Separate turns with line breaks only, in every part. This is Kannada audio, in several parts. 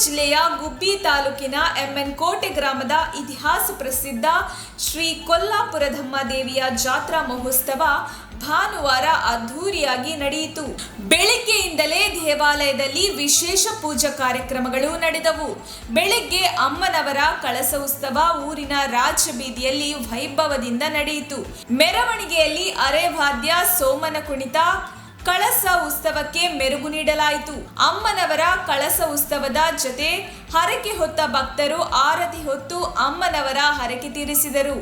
ಜಿಲ್ಲೆಯ ಗುಬ್ಬಿ ತಾಲೂಕಿನ ಎಮ್ಎನ್ ಕೋಟೆ ಗ್ರಾಮದ ಇತಿಹಾಸ ಪ್ರಸಿದ್ಧ ಶ್ರೀ ಕೊಲ್ಲಾಪುರದಮ್ಮ ದೇವಿಯ ಜಾತ್ರಾ ಮಹೋತ್ಸವ ಭಾನುವಾರ ಅದ್ಧೂರಿಯಾಗಿ ನಡೆಯಿತು. ಬೆಳಿಗ್ಗೆಯಿಂದಲೇ ದೇವಾಲಯದಲ್ಲಿ ವಿಶೇಷ ಪೂಜಾ ಕಾರ್ಯಕ್ರಮಗಳು ನಡೆದವು. ಬೆಳಗ್ಗೆ ಅಮ್ಮನವರ ಕಳಸ ಉತ್ಸವ ಊರಿನ ರಾಜಬೀದಿಯಲ್ಲಿ ವೈಭವದಿಂದ ನಡೆಯಿತು. ಮೆರವಣಿಗೆಯಲ್ಲಿ ಅರೆವಾದ್ಯ, ಸೋಮನ ಕುಣಿತ, ಕಳಸ ಉತ್ಸವಕ್ಕೆ ಮೆರುಗು ನೀಡಲಾಯಿತು. ಅಮ್ಮನವರ ಕಳಸ ಉತ್ಸವದ ಜೊತೆ ಹರಕೆ ಹೊತ್ತ ಭಕ್ತರು ಆರತಿ ಹೊತ್ತು ಅಮ್ಮನವರ ಹರಕೆ ತೀರಿಸಿದರು.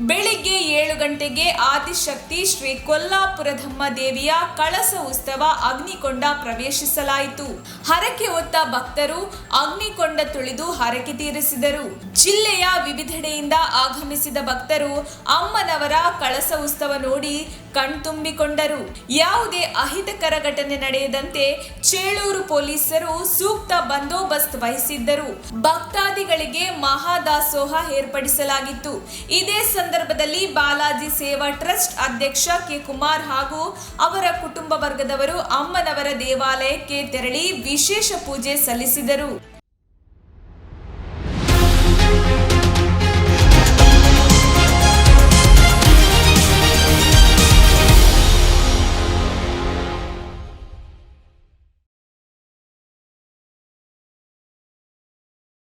ಬೆಳಿಗ್ಗೆ 7 ಗಂಟೆಗೆ ಆದಿಶಕ್ತಿ ಶ್ರೀ ಕೊಲ್ಲಾಪುರದಮ್ಮ ದೇವಿಯ ಕಳಸ ಉತ್ಸವ ಅಗ್ನಿಕೊಂಡ ಪ್ರವೇಶಿಸಲಾಯಿತು. ಹರಕೆ ಹೊತ್ತ ಭಕ್ತರು ಅಗ್ನಿಕೊಂಡ ತುಳಿದು ಹರಕೆ ತೀರಿಸಿದರು. ಜಿಲ್ಲೆಯ ವಿವಿಧೆಡೆಯಿಂದ ಆಗಮಿಸಿದ ಭಕ್ತರು ಅಮ್ಮನವರ ಕಳಸ ಉತ್ಸವ ನೋಡಿ ಕಣ್ತುಂಬಿಕೊಂಡರು. ಯಾವುದೇ ಅಹಿತಕರ ಘಟನೆ ನಡೆಯದಂತೆ ಚೇಳೂರು ಪೊಲೀಸರು ಸೂಕ್ತ ಬಂದೋಬಸ್ತ್ ವಹಿಸಿದ್ದರು. ಭಕ್ತಾದಿಗಳಿಗೆ ಮಹಾದಾಸೋಹ ಏರ್ಪಡಿಸಲಾಗಿತ್ತು. ಇದೇ ಸಂದರ್ಭದಲ್ಲಿ ಬಾಲಾಜಿ ಸೇವಾ ಟ್ರಸ್ಟ್ ಅಧ್ಯಕ್ಷ ಕೆ ಕುಮಾರ್ ಹಾಗೂ ಅವರ ಕುಟುಂಬ ವರ್ಗದವರು ಅಮ್ಮನವರ ದೇವಾಲಯಕ್ಕೆ ತೆರಳಿ ವಿಶೇಷ ಪೂಜೆ ಸಲ್ಲಿಸಿದರು.